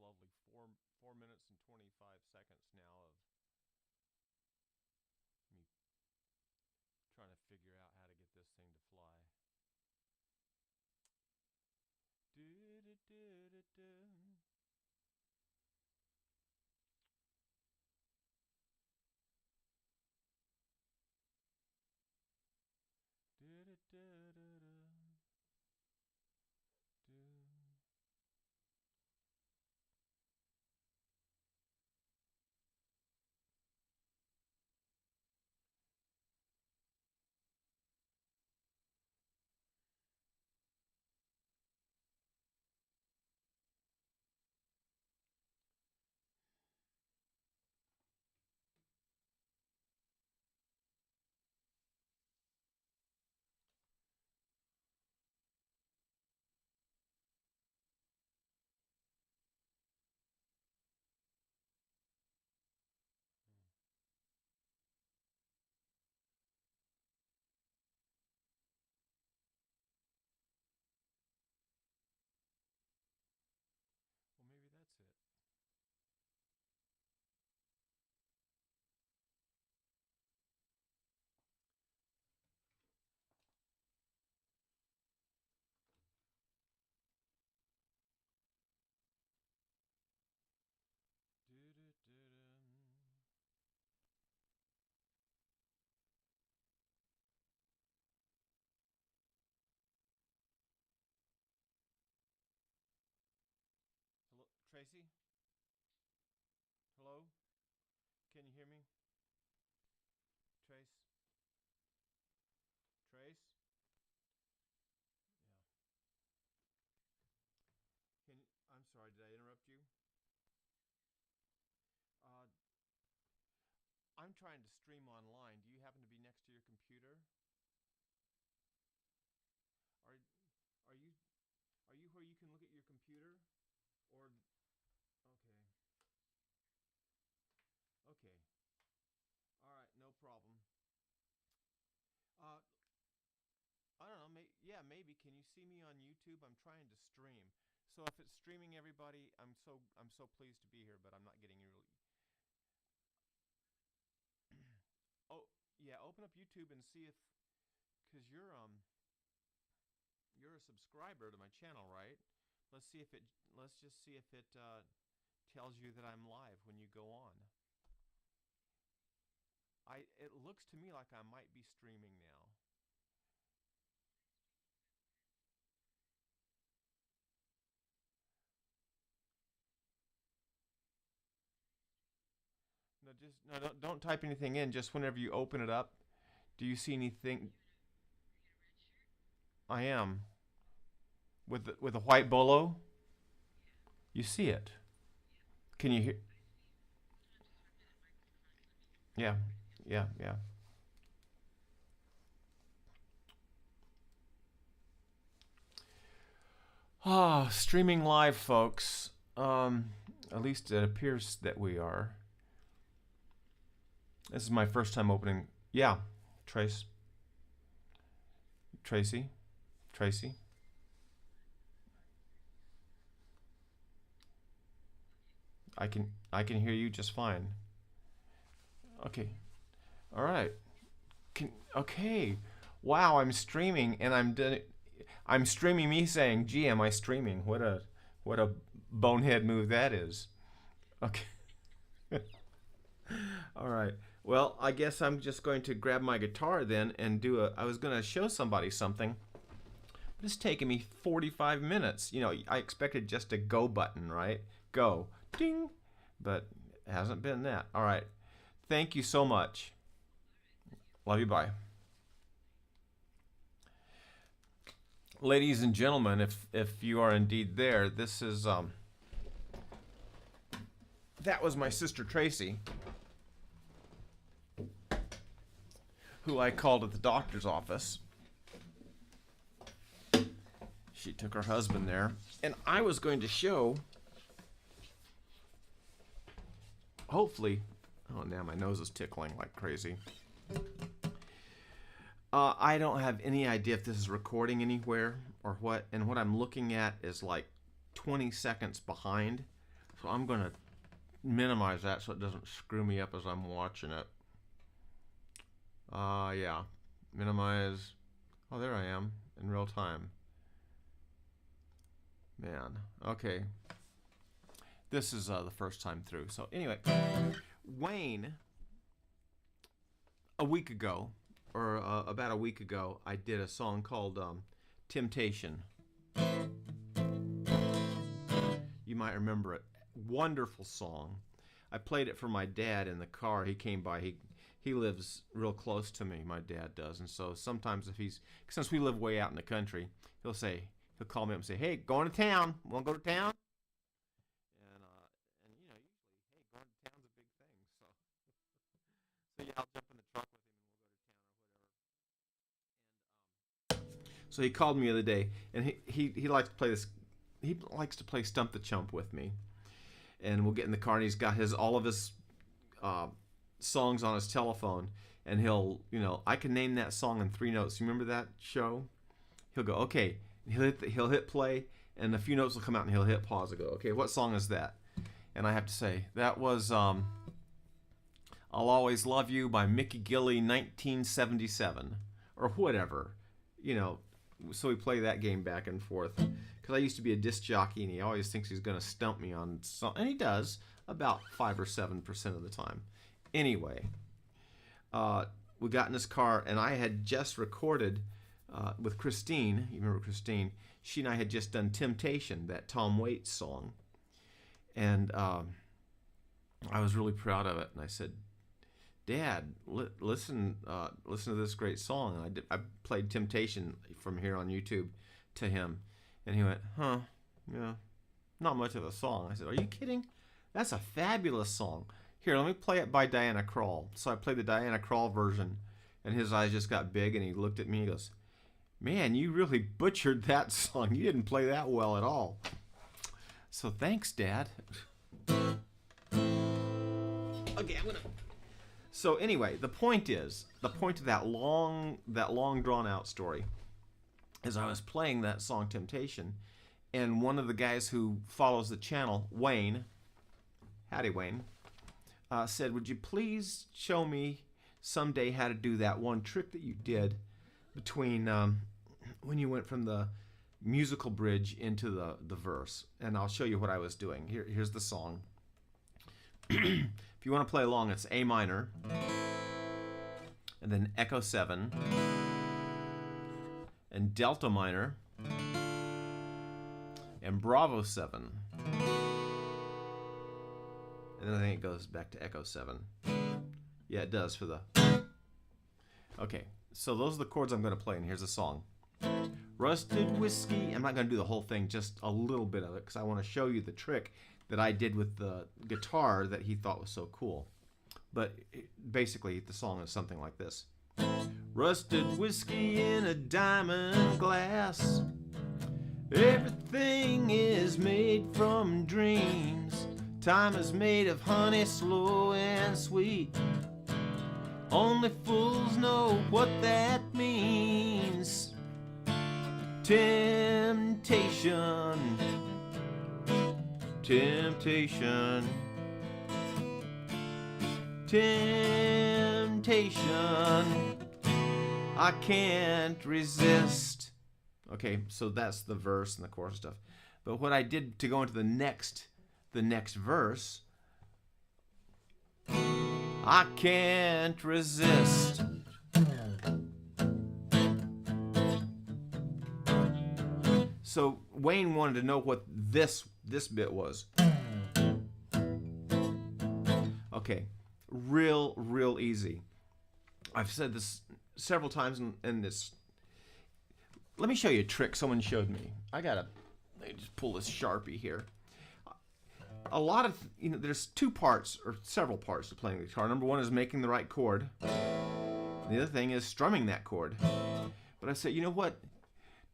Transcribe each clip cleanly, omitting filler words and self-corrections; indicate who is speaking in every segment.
Speaker 1: lovely 4 minutes and 25 seconds now of me trying to figure out how to get this thing to fly. Do do do do do. Do do do do do. Well, maybe that's it. Do do do do. Hello, Tracy? Hello? Can you hear me? Trace? Trace? Yeah. I'm sorry, did I interrupt you? Uh, I'm trying to stream online. Do you happen to be next to your computer? Are are you are you where you can look at your computer? Or okay. Okay. All right, no problem. Uh, I don't know. Yeah, maybe. Can you see me on YouTube? I'm trying to stream. So if it's streaming, everybody, I'm so pleased to be here, but I'm not getting really. Oh yeah, open up YouTube and see if, because you're a subscriber to my channel, right? Let's see if it. Let's just see if it tells you that I'm live when you go on. It looks to me like I might be streaming now. No, don't type anything in. Just whenever you open it up, do you see anything? I am with a white bolo. You see it? Can you hear? Yeah, yeah, yeah. Ah, streaming live, folks. At least it appears that we are. This is my first time opening. Yeah, Trace, Tracy, Tracy. I can hear you just fine. Okay. All right. Okay. Wow, I'm streaming and I'm streaming me saying, "Gee, am I streaming?" What a bonehead move that is. Okay. All right. Well, I guess I'm just going to grab my guitar then and do a. I was going to show somebody something, but it's taken me 45 minutes. I expected just a go button, right? Go, ding, but it hasn't been that. All right. Thank you so much. Love you. Bye. Ladies and gentlemen, if you are indeed there, this is that was my sister Tracy, who I called at the doctor's office. She took her husband there, and I was going to show, hopefully, oh, now my nose is tickling like crazy. I don't have any idea if this is recording anywhere or what, and what I'm looking at is like 20 seconds behind. So I'm going to minimize that so it doesn't screw me up as I'm watching it. Yeah. Minimize. Oh, there I am in real time. Man. Okay. This is the first time through. So anyway, Wayne, a week ago, or about a week ago, I did a song called Temptation. You might remember it. Wonderful song. I played it for my dad in the car. He came by. He lives real close to me, my dad does. And so sometimes since we live way out in the country, he'll call me up and say, hey, going to town. Want to go to town? And you know, usually, hey, going to town's a big thing. So yeah, I'll jump in the truck with him and we'll go to town or whatever. So he called me the other day, and he likes to play this. He likes to play Stump the Chump with me. And we'll get in the car, and he's got all of his songs on his telephone, and I can name that song in 3 notes. You remember that show? He'll go, okay. He'll hit play, and a few notes will come out, and he'll hit pause and go, okay, what song is that? And I have to say, that was I'll Always Love You by Mickey Gilley, 1977, or whatever. So we play that game back and forth. Because I used to be a disc jockey, and he always thinks he's going to stump me on something. And he does, about 5 or 7% of the time. Anyway, we got in this car, and I had just recorded with Christine. You remember Christine? She and I had just done Temptation, that Tom Waits song. And I was really proud of it. And I said, Dad, listen to this great song. And I played Temptation from here on YouTube to him. And he went, huh, yeah, not much of a song. I said, are you kidding? That's a fabulous song. Here, let me play it by Diana Krall. So I played the Diana Krall version, and his eyes just got big, and he looked at me and he goes, man, you really butchered that song. You didn't play that well at all. So thanks, Dad. Okay, So anyway, the point of that long drawn out story is I was playing that song Temptation, and one of the guys who follows the channel, Wayne, howdy Wayne, said, would you please show me someday how to do that one trick that you did between when you went from the musical bridge into the verse, and I'll show you what I was doing. Here's the song. If you want to play along, it's A minor, and then Echo 7, and Delta minor, and Bravo 7. And then I think it goes back to Echo 7. Yeah, it does for the... Okay, so those are the chords I'm going to play, and here's the song. Rusted whiskey. I'm not going to do the whole thing, just a little bit of it, because I want to show you the trick that I did with the guitar that he thought was so cool. But basically, the song is something like this. Rusted whiskey in a diamond glass. Everything is made from dreams. Time is made of honey, slow and sweet. Only fools know what that means. Temptation. Temptation. Temptation. I can't resist. Okay, so that's the verse and the chorus stuff. But what I did to go into the next verse, I can't resist. So Wayne wanted to know what this bit was. Okay, real easy. I've said this several times in this. Let me show you a trick someone showed me. Let me just pull this Sharpie here. A lot of, there's two parts or several parts to playing the guitar. Number one is making the right chord. The other thing is strumming that chord. But I said, you know what?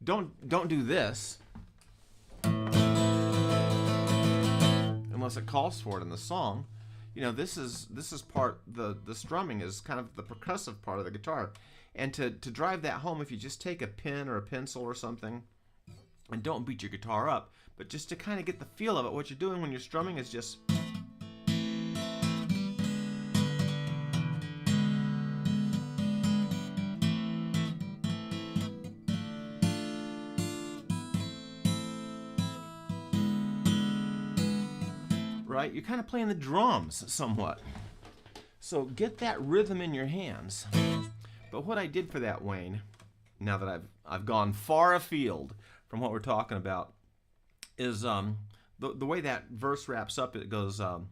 Speaker 1: Don't do this unless it calls for it in the song. This is part, the strumming is kind of the percussive part of the guitar. And to drive that home, if you just take a pen or a pencil or something, And don't beat your guitar up, but just to kind of get the feel of it, what you're doing when you're strumming is just... right? You're kind of playing the drums somewhat. So get that rhythm in your hands. But what I did for that, Wayne, now that I've gone far afield from what we're talking about, is the way that verse wraps up. It goes to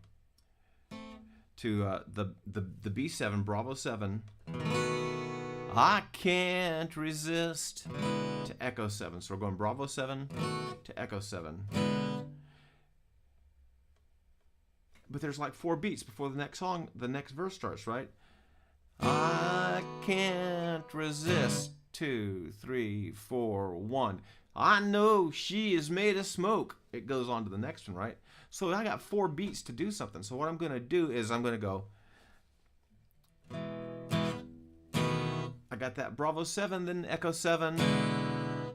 Speaker 1: the B7, Bravo 7. I can't resist to Echo 7. So we're going Bravo 7 to Echo 7. But there's like 4 beats before the next song, the next verse starts, right? I can't resist. 2, 3, 4, 1. I know she is made of smoke. It goes on to the next one, right? So I got 4 beats to do something. So what I'm going to do is I'm going to go. I got that Bravo 7, then Echo 7.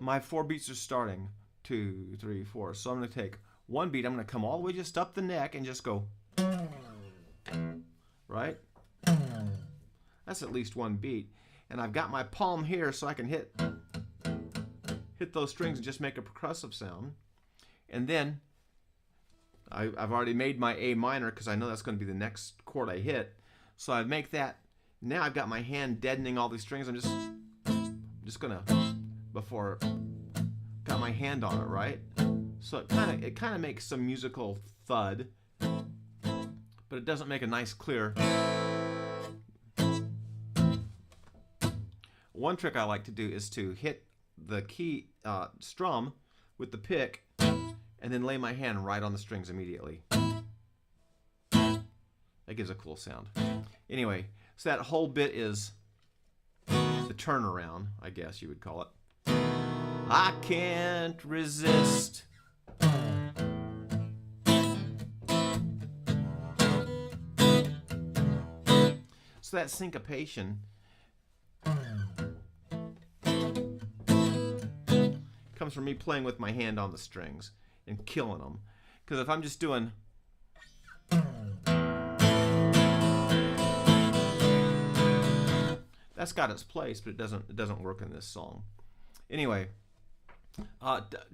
Speaker 1: My 4 beats are starting. 2, 3, 4. So I'm going to take 1 beat. I'm going to come all the way just up the neck and just go. Right? That's at least 1 beat. And I've got my palm here so I can hit those strings and just make a percussive sound. And then I've already made my A minor because I know that's going to be the next chord I hit. So I make that. Now I've got my hand deadening all these strings. I'm just gonna, before, got my hand on it, right? So it kind of makes some musical thud, but it doesn't make a nice clear. One trick I like to do is to hit the key strum with the pick and then lay my hand right on the strings immediately. That gives a cool sound. Anyway, so that whole bit is the turnaround, I guess you would call it. I can't resist. So that syncopation comes from me playing with my hand on the strings and killing them. Because if I'm just doing... that's got its place, but it doesn't work in this song. Anyway,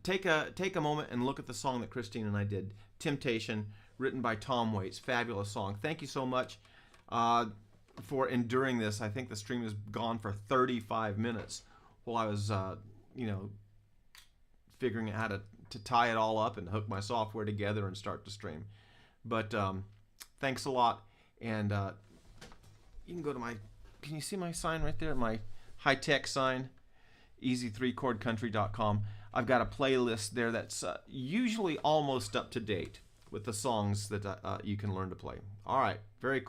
Speaker 1: take a moment and look at the song that Christine and I did, Temptation, written by Tom Waits. Fabulous song. Thank you so much for enduring this. I think the stream has gone for 35 minutes while I was, figuring out how to tie it all up and hook my software together and start the stream. But thanks a lot. And you can go to my... Can you see my sign right there? My high-tech sign, easy3chordcountry.com. I've got a playlist there that's usually almost up to date with the songs that you can learn to play. All right, very cool.